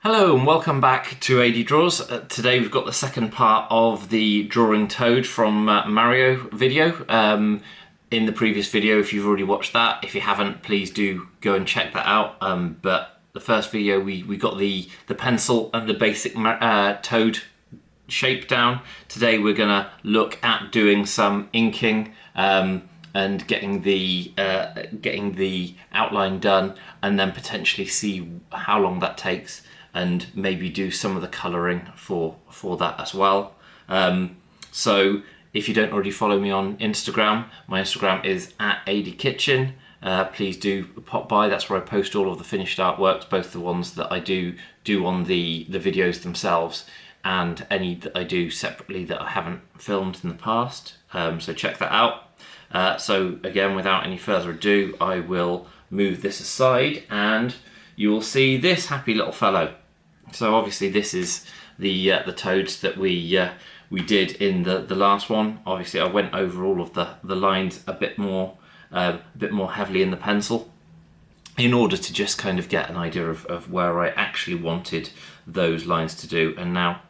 Hello and welcome back to AD Draws. Today we've got the second part of the drawing Toad from Mario video. In the previous video, if you've already watched that, if you haven't, please do go and check that out. But the first video we got the pencil and the basic Toad shape down. Today we're gonna look at doing some inking and getting the outline done, and then potentially see how long that takes, and maybe do some of the colouring for that as well. So if you don't already follow me on Instagram, my Instagram is @ADKitchen. Please do pop by. That's where I post all of the finished artworks, both the ones that I do on the videos themselves and any that I do separately that I haven't filmed in the past. So check that out. So again, without any further ado, I will move this aside and you will see this happy little fellow. So obviously this is the toads that we did in the last one. Obviously I went over all of the lines a bit more heavily in the pencil in order to just kind of get an idea of where I actually wanted those lines to do. And now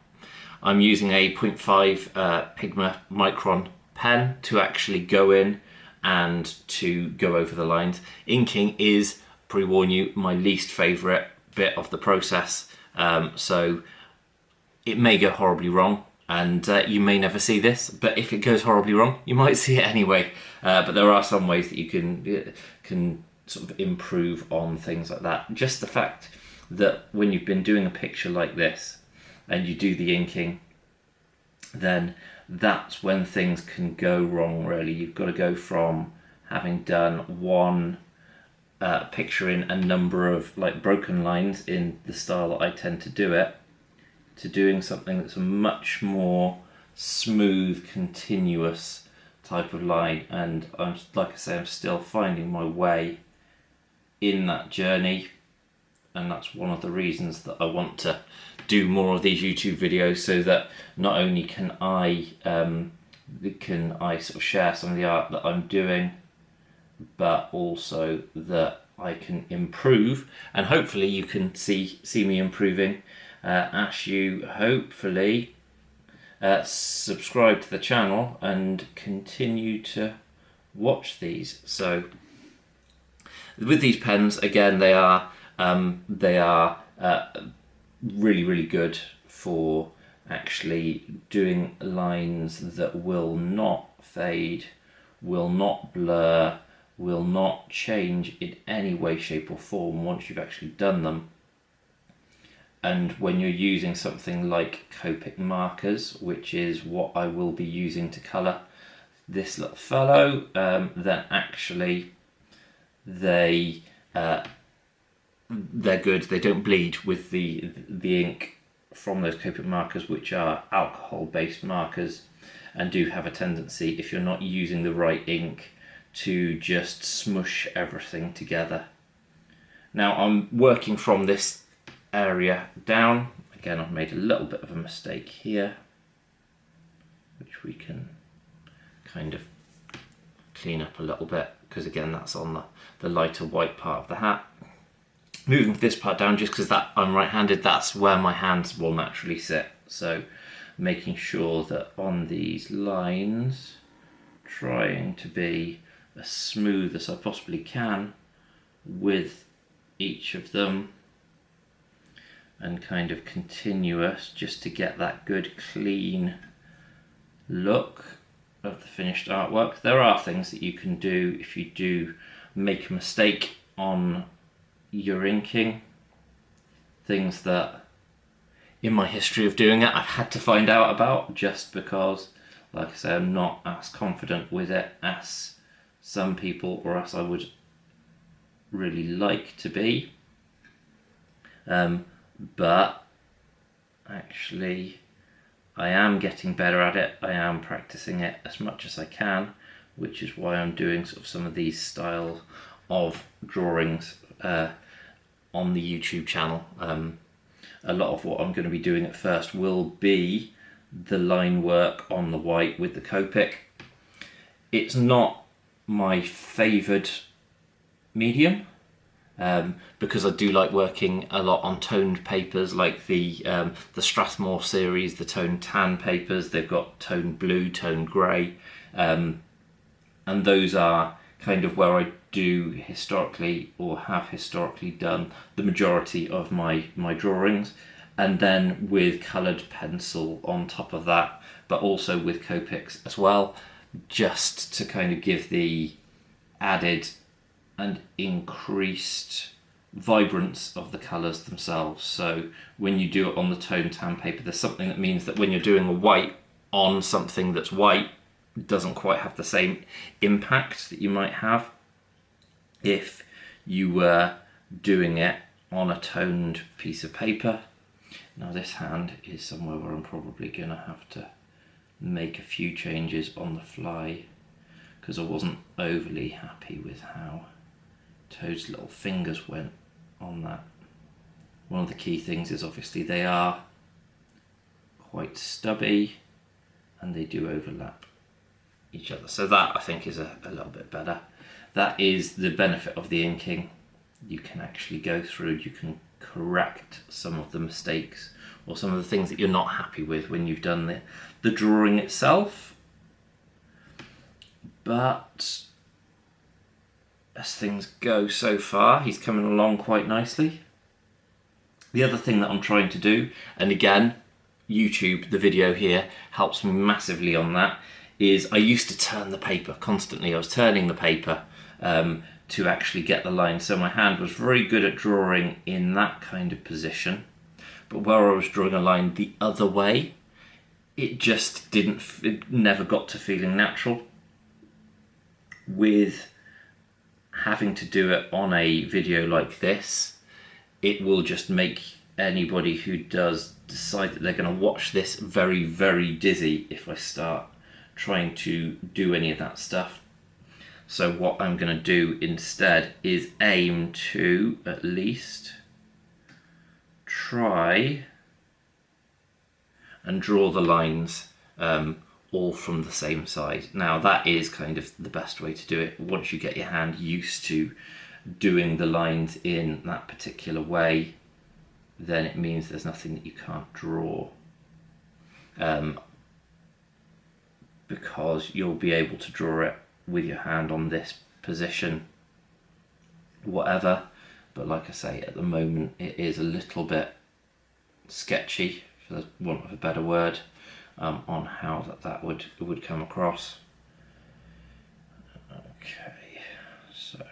I'm using a 0.5 Pigma Micron pen to actually go in and to go over the lines. Inking is, pre-warn you, my least favourite bit of the process. So it may go horribly wrong and you may never see this, but if it goes horribly wrong, you might see it anyway. But there are some ways that you can sort of improve on things like that. Just the fact that when you've been doing a picture like this and you do the inking, then that's when things can go wrong really. You've got to go from having done one picturing a number of like broken lines in the style that I tend to do it, to doing something that's a much more smooth, continuous type of line. And I'm, like I say, I'm still finding my way in that journey, and that's one of the reasons that I want to do more of these YouTube videos, so that not only can I sort of share some of the art that I'm doing, but also that I can improve, and hopefully you can see me improving as you hopefully subscribe to the channel and continue to watch these. So with these pens, again, they are really good for actually doing lines that will not fade, will not blur, will not change in any way, shape or form once you've actually done them. And when you're using something like Copic markers, which is what I will be using to colour this little fellow, then actually they're good. They don't bleed with the ink from those Copic markers, which are alcohol-based markers, and do have a tendency, if you're not using the right ink, to just smush everything together. Now I'm working from this area down. Again, I've made a little bit of a mistake here, which we can kind of clean up a little bit, because again, that's on the lighter white part of the hat. Moving this part down, just because that I'm right-handed, that's where my hands will naturally sit. So making sure that on these lines, trying to be as smooth as I possibly can with each of them, and kind of continuous, just to get that good clean look of the finished artwork. There are things that you can do if you do make a mistake on your inking, things that in my history of doing it I've had to find out about, just because, like I say, I'm not as confident with it as some people, or as I would really like to be. But actually I am getting better at it. I am practicing it as much as I can, which is why I'm doing sort of some of these style of drawings on the YouTube channel. A lot of what I'm going to be doing at first will be the line work on the white with the Copic. It's not my favoured medium. because I do like working a lot on toned papers like the Strathmore series, the toned tan papers. They've got toned blue, toned grey, and those are kind of where I do historically, or have historically done, the majority of my drawings, and then with coloured pencil on top of that, but also with Copics as well, just to kind of give the added and increased vibrance of the colours themselves. So when you do it on the toned tan paper, there's something that means that when you're doing a white on something that's white, it doesn't quite have the same impact that you might have if you were doing it on a toned piece of paper. Now this hand is somewhere where I'm probably going to have to make a few changes on the fly, because I wasn't overly happy with how Toad's little fingers went on that. One of the key things is obviously they are quite stubby and they do overlap each other. So that I think is a little bit better. That is the benefit of the inking. You can actually go through, you can correct some of the mistakes or some of the things that you're not happy with when you've done the drawing itself. But as things go so far, he's coming along quite nicely. The other thing that I'm trying to do, and again, YouTube, the video here, helps me massively on that, is I used to turn the paper constantly. I was turning the paper to actually get the line. So my hand was very good at drawing in that kind of position. But where I was drawing a line the other way, it just it never got to feeling natural. With having to do it on a video like this, it will just make anybody who does decide that they're going to watch this very, very dizzy if I start trying to do any of that stuff. So what I'm going to do instead is aim to at least try and draw the lines all from the same side. Now that is kind of the best way to do it. Once you get your hand used to doing the lines in that particular way, then it means there's nothing that you can't draw, because you'll be able to draw it with your hand on this position, whatever. But like I say, at the moment it is a little bit sketchy, for the want of a better word, on how that would come across. Okay, so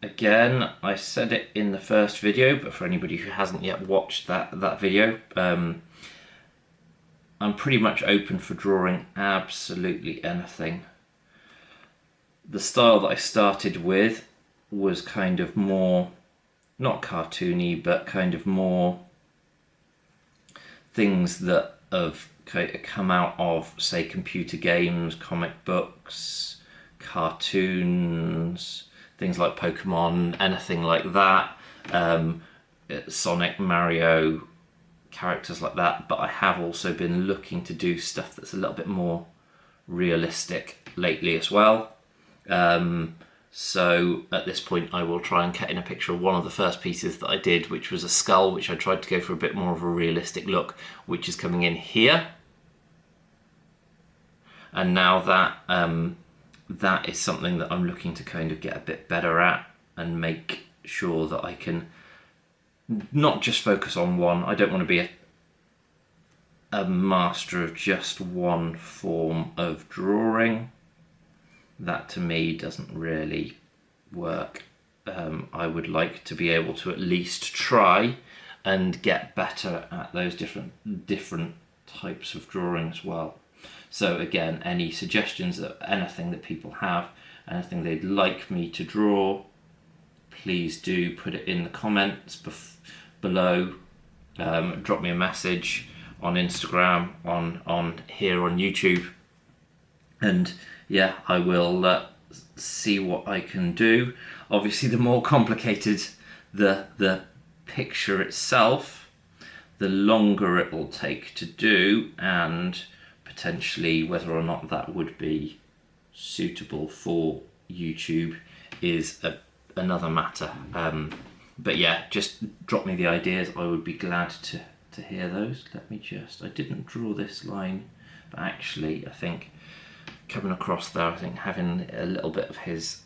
again, I said it in the first video, but for anybody who hasn't yet watched that video, I'm pretty much open for drawing absolutely anything. The style that I started with was kind of more, not cartoony, but kind of more things that have come out of, say, computer games, comic books, cartoons, things like Pokemon, anything like that, Sonic, Mario, characters like that. But I have also been looking to do stuff that's a little bit more realistic lately as well. So at this point I will try and cut in a picture of one of the first pieces that I did, which was a skull, which I tried to go for a bit more of a realistic look, which is coming in here. And now that that is something that I'm looking to kind of get a bit better at and make sure that I can not just focus on one. I don't want to be a master of just one form of drawing. That to me doesn't really work. I would like to be able to at least try and get better at those different types of drawing as well. So again, any suggestions of anything that people have, anything they'd like me to draw, please do put it in the comments below. Drop me a message on Instagram, on here on YouTube, and yeah, I will see what I can do. Obviously, the more complicated the picture itself, the longer it will take to do, and potentially whether or not that would be suitable for YouTube is another matter. But yeah, just drop me the ideas. I would be glad to hear those. Let me just, I didn't draw this line, but actually I think coming across there, I think having a little bit of his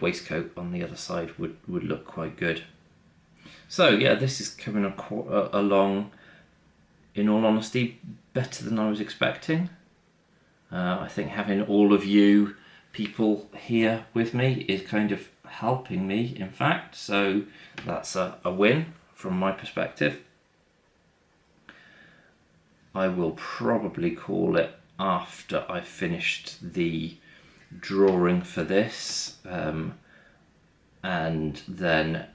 waistcoat on the other side would look quite good. So yeah, this is coming along, in all honesty, better than I was expecting. I think having all of you people here with me is kind of helping me, in fact, so that's a win from my perspective. I will probably call it after I finished the drawing for this, and then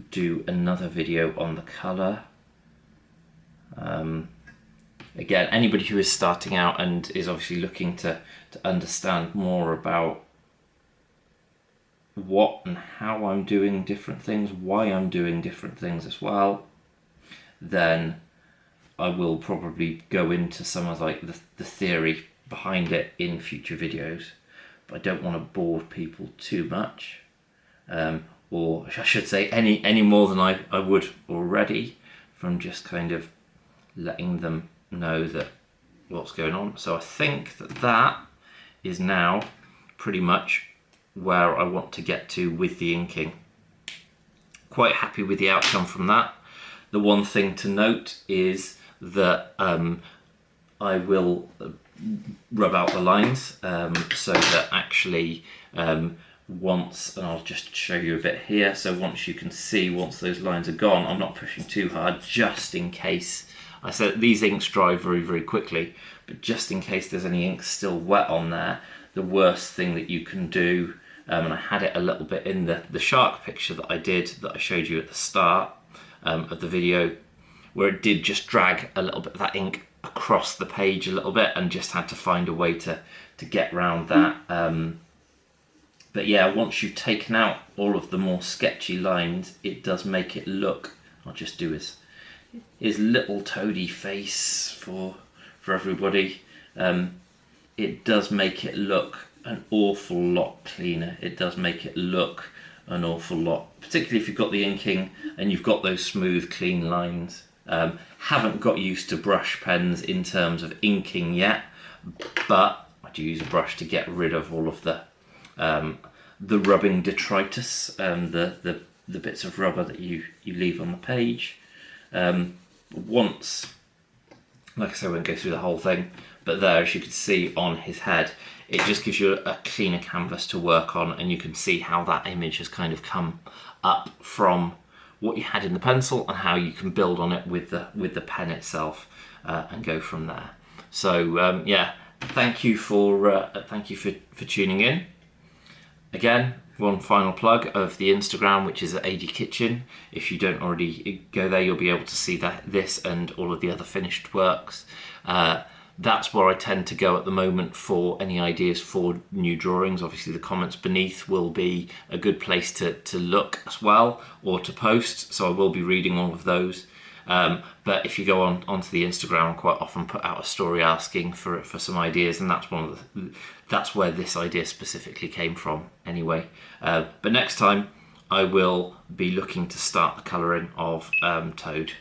do another video on the colour. Again, anybody who is starting out and is obviously looking to understand more about what and how I'm doing different things, why I'm doing different things as well, then I will probably go into some of like the theory behind it in future videos. But I don't want to bore people too much, or I should say any more than I would already, from just kind of letting them know that what's going on. So I think that is now pretty much where I want to get to with the inking. Quite happy with the outcome from that. The one thing to note is that I will rub out the lines, so that actually once, and I'll just show you a bit here, so once you can see, once those lines are gone, I'm not pushing too hard, just in case. I said these inks dry very, very quickly, but just in case there's any ink still wet on there, the worst thing that you can do, and I had it a little bit in the shark picture that I showed you at the start of the video, where it did just drag a little bit of that ink across the page a little bit, and just had to find a way to get around that. But yeah, once you've taken out all of the more sketchy lines, it does make it look, I'll just do his little toady face for everybody. It does make it look an awful lot cleaner. It does make it look an awful lot, particularly if you've got the inking and you've got those smooth, clean lines. Haven't got used to brush pens in terms of inking yet, but I do use a brush to get rid of all of the rubbing detritus, the bits of rubber that you leave on the page. Once, like I say, I won't go through the whole thing, but there, as you can see on his head, it just gives you a cleaner canvas to work on, and you can see how that image has kind of come up from what you had in the pencil and how you can build on it with the pen itself, and go from there. So yeah, thank you for tuning in. Again, one final plug of the Instagram, which is at AD Kitchen. If you don't already go there, you'll be able to see this and all of the other finished works. That's where I tend to go at the moment for any ideas for new drawings. Obviously the comments beneath will be a good place to look as well, or to post, so I will be reading all of those. But if you go onto the Instagram, I quite often put out a story asking for some ideas, and that's where this idea specifically came from anyway. But next time I will be looking to start the colouring of Toad.